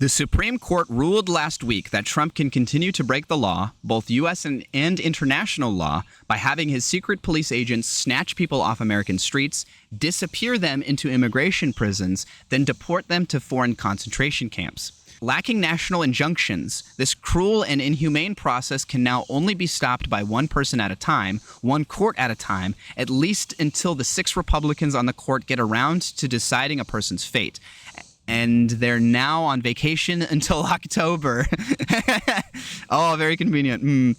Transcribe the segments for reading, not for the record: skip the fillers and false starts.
The Supreme Court ruled last week that Trump can continue to break the law, both U.S. and international law, by having his secret police agents snatch people off American streets, disappear them into immigration prisons, then deport them to foreign concentration camps. Lacking national injunctions, this cruel and inhumane process can now only be stopped by one person at a time, one court at a time, at least until the 6 Republicans on the court get around to deciding a person's fate. And they're now on vacation until October. Oh, very convenient.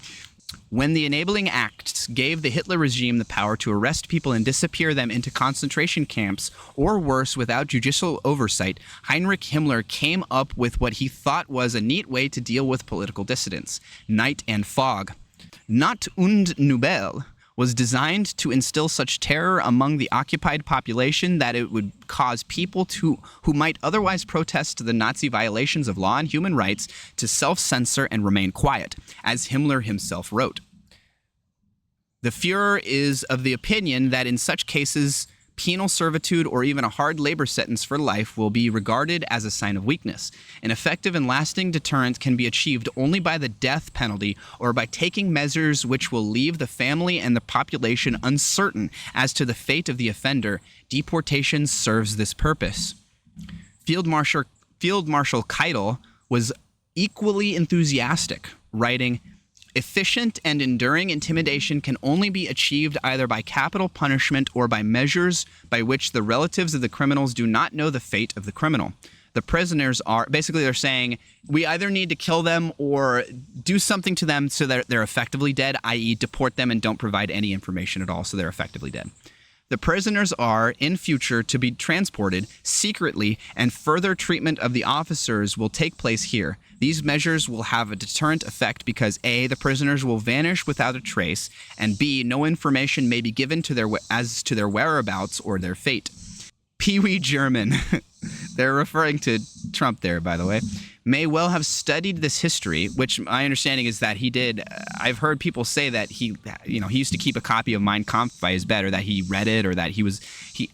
When the Enabling Acts gave the Hitler regime the power to arrest people and disappear them into concentration camps, or worse, without judicial oversight, Heinrich Himmler came up with what he thought was a neat way to deal with political dissidents: night and fog. Nacht und Nebel was designed to instill such terror among the occupied population that it would cause people who might otherwise protest the Nazi violations of law and human rights to self-censor and remain quiet, as Himmler himself wrote. The Führer is of the opinion that in such cases, penal servitude or even a hard labor sentence for life will be regarded as a sign of weakness. An effective and lasting deterrent can be achieved only by the death penalty or by taking measures which will leave the family and the population uncertain as to the fate of the offender. Deportation serves this purpose. Field Marshal Keitel was equally enthusiastic, writing, "Efficient and enduring intimidation can only be achieved either by capital punishment or by measures by which the relatives of the criminals do not know the fate of the criminal. The prisoners are," basically they're saying, we either need to kill them or do something to them so that they're effectively dead, i.e. deport them and don't provide any information at all so they're effectively dead. The prisoners are, in future, to be transported secretly, and further treatment of the officers will take place here. These measures will have a deterrent effect because A, the prisoners will vanish without a trace, and B, no information may be given as to their whereabouts or their fate. Pee Wee German, they're referring to Trump there, by the way, may well have studied this history, which my understanding is that he did. I've heard people say that he used to keep a copy of Mein Kampf by his bed, or that he read it, or that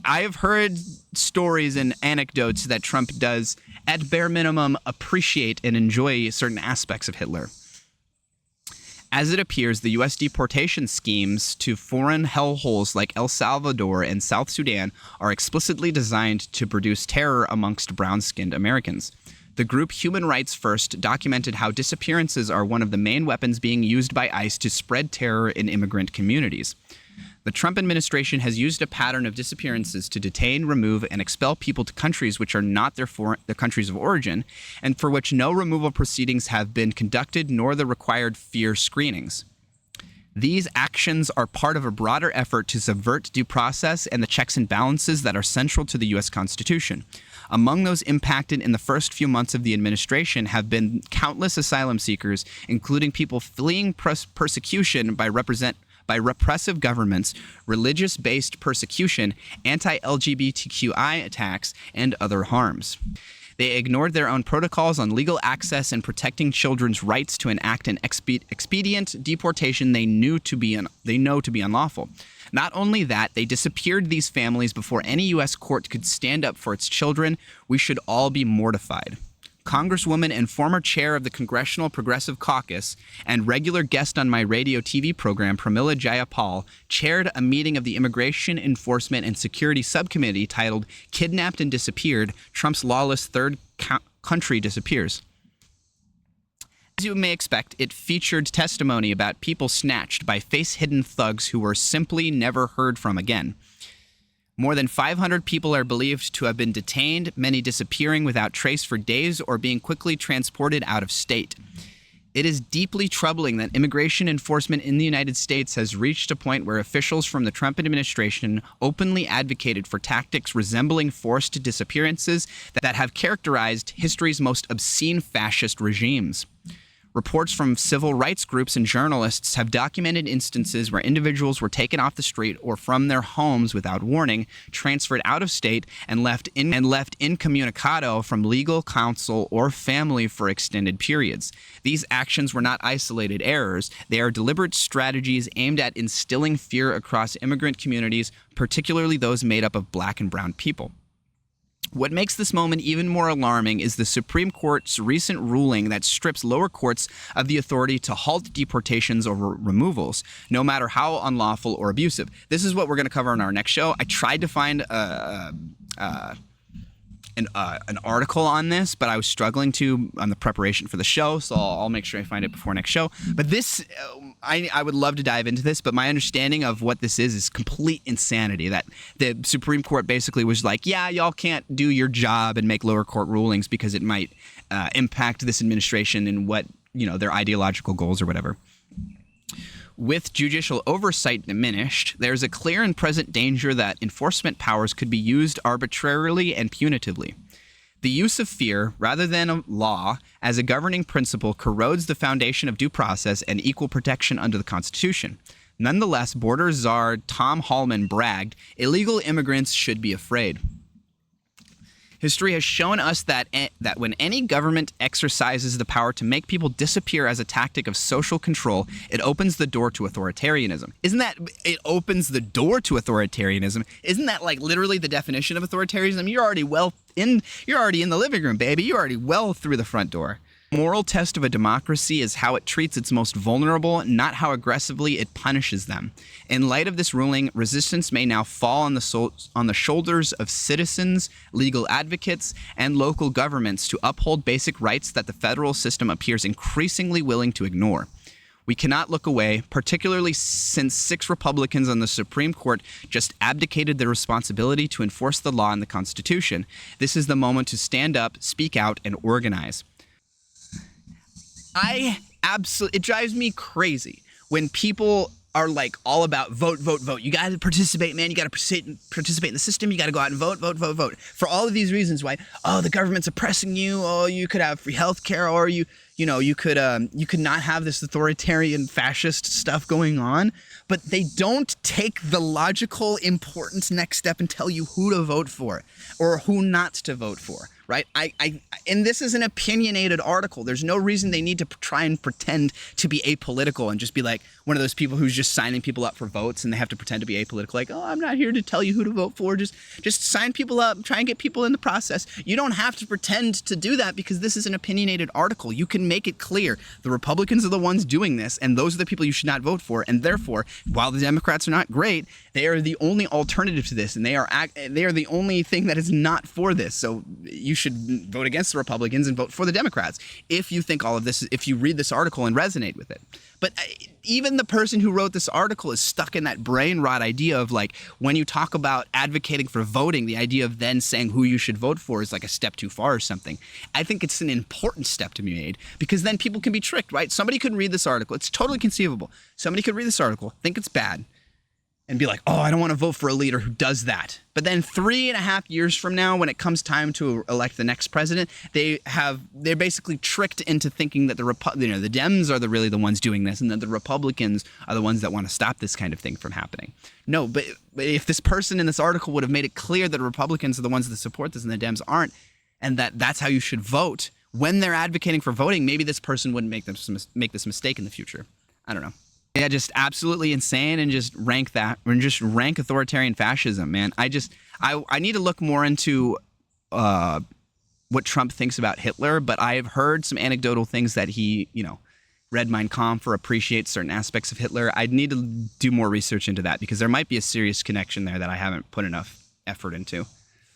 I have heard stories and anecdotes that Trump does, at bare minimum, appreciate and enjoy certain aspects of Hitler. As it appears, the U.S. deportation schemes to foreign hellholes like El Salvador and South Sudan are explicitly designed to produce terror amongst brown-skinned Americans. The group Human Rights First documented how disappearances are one of the main weapons being used by ICE to spread terror in immigrant communities. The Trump administration has used a pattern of disappearances to detain, remove, and expel people to countries which are not their countries of origin, and for which no removal proceedings have been conducted nor the required fear screenings. These actions are part of a broader effort to subvert due process and the checks and balances that are central to the U.S. Constitution. Among those impacted in the first few months of the administration have been countless asylum seekers, including people fleeing persecution by repressive governments, religious-based persecution, anti-LGBTQI attacks, and other harms. They ignored their own protocols on legal access and protecting children's rights to enact an expedient deportation they know to be unlawful. Not only that, they disappeared these families before any U.S. court could stand up for its children. We should all be mortified. Congresswoman and former chair of the Congressional Progressive Caucus and regular guest on my radio TV program, Pramila Jayapal, chaired a meeting of the Immigration Enforcement and Security Subcommittee titled "Kidnapped and Disappeared, Trump's Lawless Third Country Disappears." As you may expect, it featured testimony about people snatched by face-hidden thugs who were simply never heard from again. More than 500 people are believed to have been detained, many disappearing without trace for days or being quickly transported out of state. It is deeply troubling that immigration enforcement in the United States has reached a point where officials from the Trump administration openly advocated for tactics resembling forced disappearances that have characterized history's most obscene fascist regimes. Reports from civil rights groups and journalists have documented instances where individuals were taken off the street or from their homes without warning, transferred out of state, and left incommunicado from legal counsel or family for extended periods. These actions were not isolated errors. They are deliberate strategies aimed at instilling fear across immigrant communities, particularly those made up of Black and brown people. What makes this moment even more alarming is the Supreme Court's recent ruling that strips lower courts of the authority to halt deportations or removals, no matter how unlawful or abusive. This is what we're going to cover in our next show. I tried to find an article on this, but I was struggling on the preparation for the show, so I'll make sure I find it before next show. But this, I would love to dive into this, but my understanding of what this is complete insanity, that the Supreme Court basically was like, yeah, y'all can't do your job and make lower court rulings because it might impact this administration and what, their ideological goals or whatever. With judicial oversight diminished, there's a clear and present danger that enforcement powers could be used arbitrarily and punitively. The use of fear, rather than a law, as a governing principle corrodes the foundation of due process and equal protection under the Constitution. Nonetheless, border czar Tom Hallman bragged, illegal immigrants should be afraid. History has shown us that when any government exercises the power to make people disappear as a tactic of social control, it opens the door to authoritarianism. It opens the door to authoritarianism? Isn't that like literally the definition of authoritarianism? You're already in the living room, baby. You're already well through the front door. Moral test of a democracy is how it treats its most vulnerable, not how aggressively it punishes them. In light of this ruling, resistance may now fall on the shoulders of citizens, legal advocates, and local governments to uphold basic rights that the federal system appears increasingly willing to ignore. We cannot look away, particularly since 6 Republicans on the Supreme Court just abdicated their responsibility to enforce the law and the Constitution. This is the moment to stand up, speak out, and organize. It drives me crazy when people are like all about vote, vote, vote. You got to participate, man. You got to participate in the system. You got to go out and vote, vote, vote, vote. For all of these reasons why, the government's oppressing you. Oh, you could have free health care, or you could not have this authoritarian fascist stuff going on. But they don't take the logical, important next step and tell you who to vote for or who not to vote for. Right? And this is an opinionated article. There's no reason they need to try and pretend to be apolitical and just be like one of those people who's just signing people up for votes and they have to pretend to be apolitical. Like, I'm not here to tell you who to vote for. Just sign people up, try and get people in the process. You don't have to pretend to do that because this is an opinionated article. You can make it clear the Republicans are the ones doing this and those are the people you should not vote for. And therefore, while the Democrats are not great, they are the only alternative to this and they are the only thing that is not for this. So you should vote against the Republicans and vote for the Democrats if you think all of this, if you read this article and resonate with it. But even the person who wrote this article is stuck in that brain rot idea of like, when you talk about advocating for voting, the idea of then saying who you should vote for is like a step too far or something. I think it's an important step to be made because then people can be tricked, right? Somebody could read this article. It's totally conceivable. Somebody could read this article, think it's bad, and be like, I don't want to vote for a leader who does that. But then 3.5 years from now, when it comes time to elect the next president, they're basically tricked into thinking that the Dems are really the ones doing this and that the Republicans are the ones that want to stop this kind of thing from happening. No, but if this person in this article would have made it clear that the Republicans are the ones that support this and the Dems aren't, and that's how you should vote, when they're advocating for voting, maybe this person wouldn't make this mistake in the future. I don't know. Yeah, just absolutely insane, and just rank authoritarian fascism, man. I need to look more into what Trump thinks about Hitler, but I've heard some anecdotal things that he, read Mein Kampf or appreciates certain aspects of Hitler. I'd need to do more research into that because there might be a serious connection there that I haven't put enough effort into.